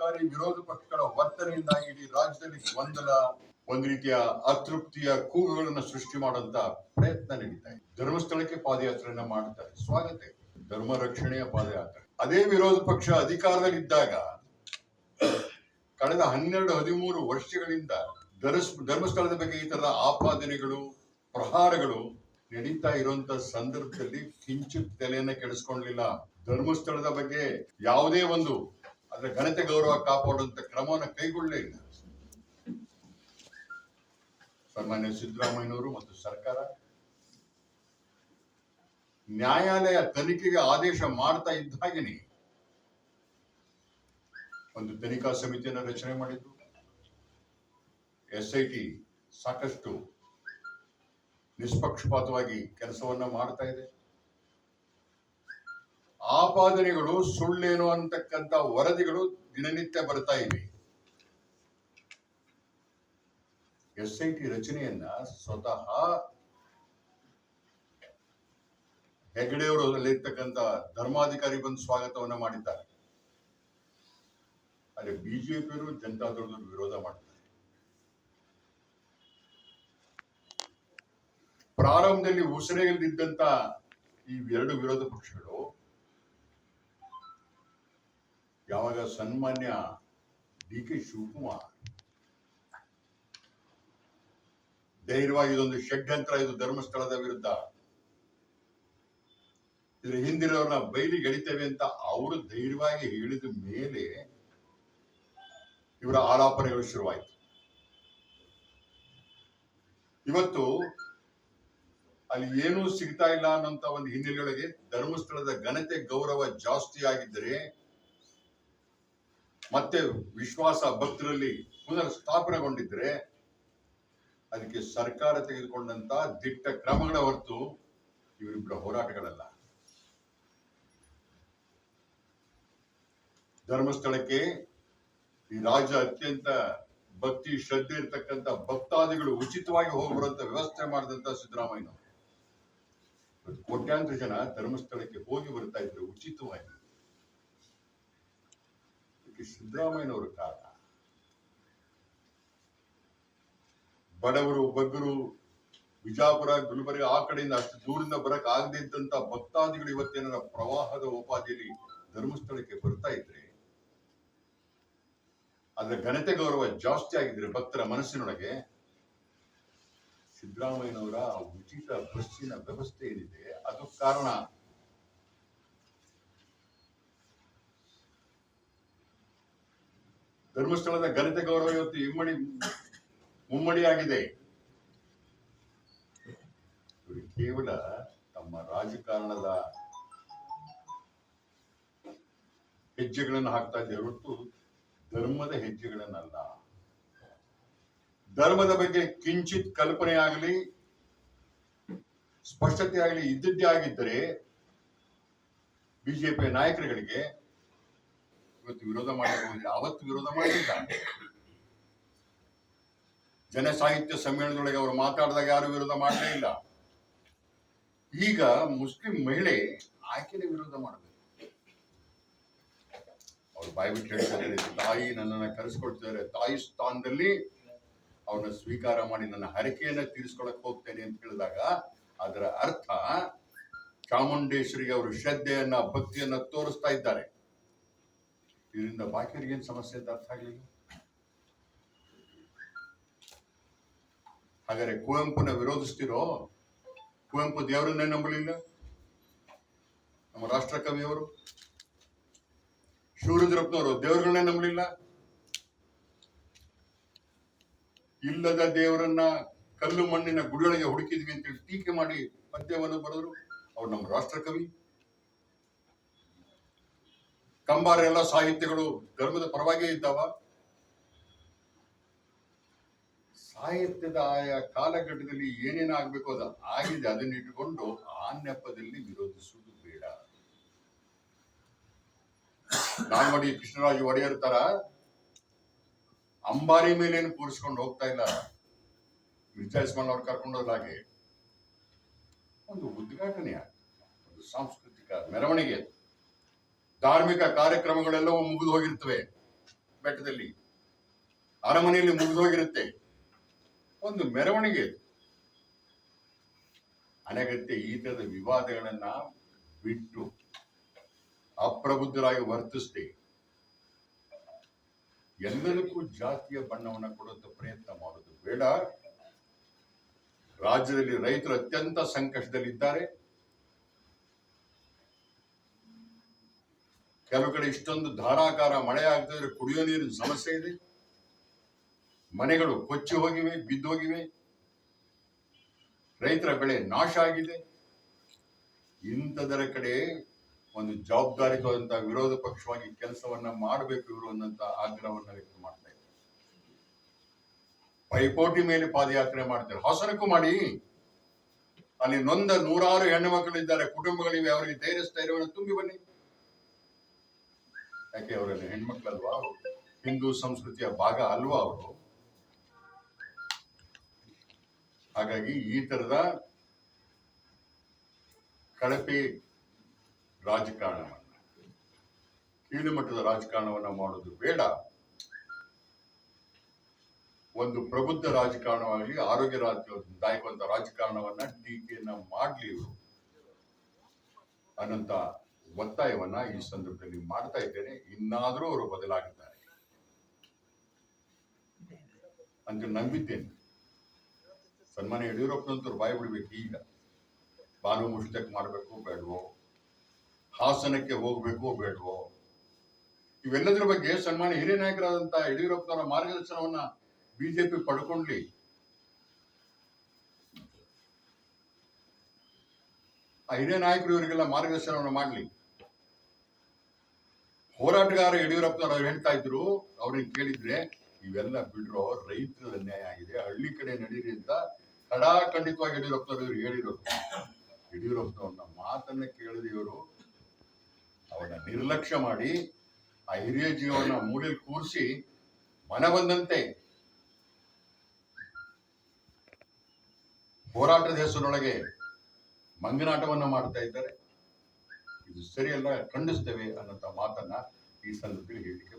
ಜವಾಬ್ದಾರಿ ವಿರೋಧ ಪಕ್ಷಗಳ ವರ್ತನೆಯಿಂದಾಗಿ ಇಡೀ ರಾಜ್ಯದಲ್ಲಿ ಗೊಂದಲ, ಒಂದು ರೀತಿಯ ಅತೃಪ್ತಿಯ ಕೂಗುಗಳನ್ನು ಸೃಷ್ಟಿ ಮಾಡುವಂತ ಪ್ರಯತ್ನ ನಡೀತಾ ಇದೆ. ಧರ್ಮಸ್ಥಳಕ್ಕೆ ಪಾದಯಾತ್ರೆಯನ್ನ ಮಾಡುತ್ತಾರೆ, ಸ್ವಾಗತ. ಧರ್ಮ ರಕ್ಷಣೆಯ ಪಾದಯಾತ್ರೆ. ಅದೇ ವಿರೋಧ ಪಕ್ಷ ಅಧಿಕಾರದಲ್ಲಿದ್ದಾಗ ಕಳೆದ 12-13 ವರ್ಷಗಳಿಂದ ಧರ್ಮಸ್ಥಳದ ಬಗ್ಗೆ ಈ ತರದ ಆಪಾದನೆಗಳು, ಪ್ರಹಾರಗಳು ನಡೀತಾ ಇರುವಂತ ಸಂದರ್ಭದಲ್ಲಿ ಕಿಂಚಿತ್ ತಲೆಯನ್ನ ಕೆಡಿಸ್ಕೊಳ್ಳಲಿಲ್ಲ. ಧರ್ಮಸ್ಥಳದ ಬಗ್ಗೆ ಯಾವುದೇ ಒಂದು ಅದರ ಘನತೆ ಗೌರವ ಕಾಪಾಡುವಂತ ಕ್ರಮವನ್ನು ಕೈಗೊಳ್ಳಲೇ ಇಲ್ಲ. ಸನ್ಮಾನ್ಯ ಸಿದ್ದರಾಮಯ್ಯನವರು ಮತ್ತು ಸರ್ಕಾರ ನ್ಯಾಯಾಲಯ ತನಿಖೆಗೆ ಆದೇಶ ಮಾಡ್ತಾ ಇದ್ದ ಹಾಗೆಯೇ ಒಂದು ತನಿಖಾ ಸಮಿತಿಯನ್ನು ರಚನೆ ಮಾಡಿದ್ರು. SIT ಸಾಕಷ್ಟು ನಿಷ್ಪಕ್ಷಪಾತವಾಗಿ ಕೆಲಸವನ್ನ ಮಾಡ್ತಾ ಇದೆ. ಆಪಾದನೆಗಳು ಸುಳ್ಳೇನು ಅಂತಕ್ಕಂಥ ವರದಿಗಳು ದಿನನಿತ್ಯ ಬರ್ತಾ ಇವೆ. SIT ರಚನೆಯನ್ನ ಸ್ವತಃ ಹೆಗಡೆಯವರು ಅಲ್ಲಿರ್ತಕ್ಕಂಥ ಧರ್ಮಾಧಿಕಾರಿ ಬಂದು ಸ್ವಾಗತವನ್ನ ಮಾಡಿದ್ದಾರೆ. ಆದರೆ ಬಿಜೆಪಿಯವರು ಜನತಾದಳದವರು ವಿರೋಧ ಮಾಡ್ತಾರೆ. ಪ್ರಾರಂಭದಲ್ಲಿ ಉಸಿರೆಯಲ್ಲಿದ್ದಂತ ಈ ಎರಡು ವಿರೋಧ ಪಕ್ಷಗಳು ಯಾವಾಗ ಸನ್ಮಾನ್ಯ DK ಶಿವಕುಮಾರ್ ಧೈರ್ಯವಾಗಿ ಇದೊಂದು ಷಡ್ಯಂತ್ರ, ಇದು ಧರ್ಮಸ್ಥಳದ ವಿರುದ್ಧ, ಇದ್ರ ಹಿಂದಿರೋರ್ನ ಬಯಲಿಗೆ ಎಳಿತೇವೆ ಅಂತ ಅವರು ಧೈರ್ಯವಾಗಿ ಹೇಳಿದ ಮೇಲೆ ಇವರ ಆಲಾಪನೆಗಳು ಶುರುವಾಯಿತು. ಇವತ್ತು ಅಲ್ಲಿ ಏನೂ ಸಿಗ್ತಾ ಇಲ್ಲ ಅನ್ನೋಂತ ಒಂದು ಹಿನ್ನೆಲೆಯೊಳಗೆ ಧರ್ಮಸ್ಥಳದ ಘನತೆ ಗೌರವ ಜಾಸ್ತಿ ಆಗಿದ್ದರೆ, ಮತ್ತೆ ವಿಶ್ವಾಸ ಭಕ್ತರಲ್ಲಿ ಪುನರ್ ಸ್ಥಾಪನೆಗೊಂಡಿದ್ರೆ ಅದಕ್ಕೆ ಸರ್ಕಾರ ತೆಗೆದುಕೊಂಡಂತ ದಿಟ್ಟ ಕ್ರಮಗಳ ಹೊರತು ಇವರಿಬ್ಬರ ಹೋರಾಟಗಳಲ್ಲ. ಧರ್ಮಸ್ಥಳಕ್ಕೆ ಈ ರಾಜ್ಯ ಅತ್ಯಂತ ಭಕ್ತಿ ಶ್ರದ್ಧೆ ಇರ್ತಕ್ಕಂಥ ಭಕ್ತಾದಿಗಳು ಉಚಿತವಾಗಿ ಹೋಗಿ ಬರುವಂತ ವ್ಯವಸ್ಥೆ ಮಾಡಿದಂತ ಸಿದ್ದರಾಮಯ್ಯ. ಕೋಟ್ಯಾಂತರ ಜನ ಧರ್ಮಸ್ಥಳಕ್ಕೆ ಹೋಗಿ ಬರ್ತಾ ಇದ್ರು ಉಚಿತವಾಗಿ. ಸಿದ್ದರಾಮಯ್ಯನವರ ಕಾರಣ ಬಡವರು, ಬಗ್ಗರು, ವಿಜಾಪುರ, ಗುಲ್ಬರ್ಗ ಆ ಕಡೆಯಿಂದ ಅಷ್ಟು ದೂರಿಂದ ಬರಕ್ ಆಗದೆ ಇದ್ದಂತ ಭಕ್ತಾದಿಗಳು ಇವತ್ತೇನಾರ ಪ್ರವಾಹದ ಉಪಾಧಿಯಲ್ಲಿ ಧರ್ಮಸ್ಥಳಕ್ಕೆ ಬರ್ತಾ ಇದ್ರೆ, ಅದರ ಘನತೆ ಗೌರವ ಜಾಸ್ತಿ ಆಗಿದ್ರೆ ಭಕ್ತರ ಮನಸ್ಸಿನೊಳಗೆ, ಸಿದ್ದರಾಮಯ್ಯನವರ ಉಚಿತ ಬಸ್ಸಿನ ವ್ಯವಸ್ಥೆ ಏನಿದೆ ಅದು ಕಾರಣ. ಧರ್ಮಸ್ಥಳದ ಘನತೆ ಗೌರವ ಇವತ್ತು ಮುಮ್ಮಡಿಯಾಗಿದೆ. ಇವರು ಕೇವಲ ತಮ್ಮ ರಾಜಕಾರಣದ ಹೆಜ್ಜೆಗಳನ್ನು ಹಾಕ್ತಾ ಇದ್ದಾರೆ ಹೊರತು ಧರ್ಮದ ಹೆಜ್ಜೆಗಳನ್ನಲ್ಲ. ಧರ್ಮದ ಬಗ್ಗೆ ಕಿಂಚಿತ್ ಕಲ್ಪನೆ ಆಗಲಿ, ಸ್ಪಷ್ಟತೆ ಆಗಲಿ ಇದ್ದದ್ದೇ ಆಗಿದ್ದರೆ ಬಿಜೆಪಿ ನಾಯಕರುಗಳಿಗೆ ಇವತ್ತು ವಿರೋಧ ಮಾಡಬಹುದು. ಅವತ್ತು ವಿರೋಧ ಮಾಡಲಿಲ್ಲ. ಜನ ಸಾಹಿತ್ಯ ಸಮ್ಮೇಳನದೊಳಗೆ ಅವರು ಮಾತಾಡಿದಾಗ ಯಾರು ವಿರೋಧ ಮಾಡಲೇ ಇಲ್ಲ. ಈಗ ಮುಸ್ಲಿಂ ಮಹಿಳೆ ಆಕೆನೇ ವಿರೋಧ ಮಾಡಬೇಕು. ಅವ್ರು ಬಾಯಿ ಬಿಟ್ಟು ಹೇಳ್ತಾರೆ, ತಾಯಿ ನನ್ನನ್ನು ಕರೆಸ್ಕೊಳ್ತಿದ್ದಾರೆ, ತಾಯಿ ಸ್ಥಾನದಲ್ಲಿ ಅವ್ರನ್ನ ಸ್ವೀಕಾರ ಮಾಡಿ ನನ್ನ ಹರಕೆಯನ್ನ ತೀರಿಸ್ಕೊಳಕ್ ಹೋಗ್ತೇನೆ ಅಂತ ಹೇಳಿದಾಗ ಅದರ ಅರ್ಥ ಚಾಮುಂಡೇಶ್ವರಿಗೆ ಅವರು ಶ್ರದ್ಧೆಯನ್ನ ಭಕ್ತಿಯನ್ನ ತೋರಿಸ್ತಾ ಇದ್ದಾರೆ. ಇದರಿಂದ ಬಾಕಿಯವರಿಗೆ ಏನ್ ಸಮಸ್ಯೆ ಅಂತ ಅರ್ಥ ಆಗ್ಲಿಲ್ಲ. ಹಾಗಾದ್ರೆ ಕುವೆಂಪುನ ವಿರೋಧಿಸ್ತಿರೋ? ಕುವೆಂಪು ದೇವರನ್ನೇ ನಂಬಲಿಲ್ಲ. ನಮ್ಮ ರಾಷ್ಟ್ರ ಕವಿಯವರು ಶಿವರುದ್ರಪ್ಪನವರು ದೇವರುಗಳನ್ನೇ ನಂಬಲಿಲ್ಲ. ಇಲ್ಲದ ದೇವರನ್ನ ಕಲ್ಲು ಮಣ್ಣಿನ ಗುಡಿಯೊಳಗೆ ಹುಡುಕಿದ್ವಿ ಅಂತೇಳಿ ಟೀಕೆ ಮಾಡಿ ಪದ್ಯವನ್ನು ಬರೆದ್ರು. ಅವ್ರು ನಮ್ಮ ರಾಷ್ಟ್ರ ಕವಿ. ಕಂಬಾರ ಎಲ್ಲ ಸಾಹಿತ್ಯಗಳು ಧರ್ಮದ ಪರವಾಗಿಯೇ ಇದ್ದಾವ. ಸಾಹಿತ್ಯದ ಆಯಾ ಕಾಲಘಟ್ಟದಲ್ಲಿ ಏನೇನಾಗಬೇಕು ಅದು ಆಗಿದೆ, ಅದನ್ನ ಇಟ್ಟುಕೊಂಡು ಆ ನೆಪದಲ್ಲಿ ವಿರೋಧಿಸುವುದು ಬೇಡ. ನಾಲ್ವಡಿ ಕೃಷ್ಣರಾಜ ಒಡೆಯರ್ ತರ ಅಂಬಾರಿ ಮೇಲೇನು ಕೂರಿಸ್ಕೊಂಡು ಹೋಗ್ತಾ ಇಲ್ಲ. ಮಿರ್ಜಾ ಇಸ್ಮಾಲ್ ಅವ್ರು ಕರ್ಕೊಂಡೋದ ಹಾಗೆ ಒಂದು ಉದ್ಘಾಟನೆ, ಒಂದು ಸಾಂಸ್ಕೃತಿಕ ಮೆರವಣಿಗೆ, ಧಾರ್ಮಿಕ ಕಾರ್ಯಕ್ರಮಗಳೆಲ್ಲವೂ ಮುಗಿದು ಹೋಗಿರ್ತವೆ. ಬೆಟ್ಟದಲ್ಲಿ, ಅರಮನೆಯಲ್ಲಿ ಮುಗಿದೋಗಿರುತ್ತೆ. ಒಂದು ಮೆರವಣಿಗೆ. ಅನಗತ್ಯ ಈ ತರದ ವಿವಾದಗಳನ್ನ ಬಿಟ್ಟು ಅಪ್ರಬುದ್ಧರಾಗಿ ವರ್ತಿಸ್ದೆ ಎಲ್ಲದಕ್ಕೂ ಜಾತಿಯ ಬಣ್ಣವನ್ನ ಕೊಡುವಂತ ಪ್ರಯತ್ನ ಮಾಡೋದು ಬೇಡ. ರಾಜ್ಯದಲ್ಲಿ ರೈತರು ಅತ್ಯಂತ ಸಂಕಷ್ಟದಲ್ಲಿದ್ದಾರೆ. ಕೆಲವು ಕಡೆ ಇಷ್ಟೊಂದು ಧಾರಾಕಾರ ಮಳೆ ಆಗ್ತಿದ್ರೆ ಕುಡಿಯೋ ನೀರಿನ ಸಮಸ್ಯೆ ಇದೆ. ಮನೆಗಳು ಕೊಚ್ಚಿ ಹೋಗಿವೆ, ಬಿದ್ದೋಗಿವೆ. ರೈತರ ಬೆಳೆ ನಾಶ ಆಗಿದೆ. ಇಂಥದರ ಕಡೆ ಒಂದು ಜವಾಬ್ದಾರಿಯುತವಾದಂತಹ ವಿರೋಧ ಪಕ್ಷವಾಗಿ ಕೆಲಸವನ್ನ ಮಾಡಬೇಕು ಇವರು ಅನ್ನಂತ ಆಗ್ರಹವನ್ನ ವ್ಯಕ್ತ ಮಾಡ್ತಾ ಇದ್ದಾರೆ. ಪೈಪೋಟಿ ಮೇಲೆ ಪಾದಯಾತ್ರೆ ಮಾಡ್ತಾರೆ. ಹಾಸನಕ್ಕೂ ಮಾಡಿ. ಅಲ್ಲಿ ನೊಂದ ನೂರಾರು ಹೆಣ್ಣು ಮಕ್ಕಳಿದ್ದಾರೆ, ಕುಟುಂಬಗಳಿವೆ. ಅವರಿಗೆ ಧೈರ್ಯ ಸ್ಥೈರ್ಯವನ್ನು ತುಂಬಿ ಬನ್ನಿ. ಯಾಕೆ ಅವರಲ್ಲಿ ಹೆಣ್ಮಕ್ಳಲ್ವಾ? ಹಿಂದೂ ಸಂಸ್ಕೃತಿಯ ಭಾಗ ಅಲ್ವಾ ಅವರು? ಹಾಗಾಗಿ ಈ ತರದ ಕಳಪೆ ರಾಜಕಾರಣವನ್ನ, ಕೀಳುಮಟ್ಟದ ರಾಜಕಾರಣವನ್ನ ಮಾಡೋದು ಬೇಡ. ಒಂದು ಪ್ರಬುದ್ಧ ರಾಜಕಾರಣವಾಗಿ ಆರೋಗ್ಯದಾಯಕವಂತ ರಾಜಕಾರಣವನ್ನ ಟೀಕೆಯನ್ನ ಮಾಡ್ಲಿ ಇವರು ಅನ್ನಂತ ಒತ್ತಾಯವನ್ನ ಈ ಸಂದರ್ಭದಲ್ಲಿ ಮಾಡ್ತಾ ಇದ್ದೇನೆ. ಇನ್ನಾದರೂ ಅವರು ಬದಲಾಗುತ್ತಾರೆ ಅಂತ ನಂಬಿದ್ದೇನೆ. ಸನ್ಮಾನ್ಯ ಯಡಿಯೂರಪ್ಪನಂತವ್ರು ಬಾಯಿ ಬಿಡ್ಬೇಕು. ಈಗ ಬಾನು ಮುಷ್ಟಕ್ ಮಾಡಬೇಕು ಬೇಡವೋ, ಹಾಸನಕ್ಕೆ ಹೋಗ್ಬೇಕು ಬೇಡವೋ, ಇವೆಲ್ಲದರ ಬಗ್ಗೆ ಸನ್ಮಾನ್ಯ ಹಿರಿಯ ನಾಯಕರಾದಂತ ಯಡಿಯೂರಪ್ಪನವರ ಮಾರ್ಗದರ್ಶನವನ್ನ ಬಿಜೆಪಿ ಪಡ್ಕೊಂಡ್ಲಿ. ಆ ಹಿರಿಯ ನಾಯಕರು ಇವರಿಗೆಲ್ಲ ಮಾರ್ಗದರ್ಶನವನ್ನು ಮಾಡ್ಲಿ. ಹೋರಾಟಗಾರ ಯಡಿಯೂರಪ್ಪನವರು ಹೇಳ್ತಾ ಇದ್ರು, ಅವ್ರಿಗೆ ಕೇಳಿದ್ರೆ ಇವೆಲ್ಲ ಬಿಡ್ರೋ, ರೈತರ ಅನ್ಯಾಯ ಆಗಿದೆ, ಹಳ್ಳಿ ಕಡೆ ನಡೀರಿ ಅಂತ ಖಂಡಿತವಾಗಿ ಯಡಿಯೂರಪ್ಪನವರು ಇವ್ರು ಹೇಳಿರೋರು. ಯಡಿಯೂರಪ್ಪನವ್ರನ್ನ ಮಾತನ್ನ ಕೇಳಿದ ಇವರು ಅವನ್ನ ನಿರ್ಲಕ್ಷ್ಯ ಮಾಡಿ ಆ ಹಿರಿಯ ಜೀವನ ಮೂಲೆಯಲ್ಲಿ ಕೂರಿಸಿ ಮನ ಬಂದಂತೆ ಹೋರಾಟದ ಹೆಸರಿನೊಳಗೆ ಮಂಗನಾಟವನ್ನ ಮಾಡ್ತಾ ಇದ್ದಾರೆ. ಇದು ಸರಿಯಲ್ಲ, ಖಂಡಿಸ್ತೇವೆ ಅನ್ನೋಂಥ ಮಾತನ್ನ ಈ ಸಂದರ್ಭದಲ್ಲಿ ಹೇಳಿಕೆ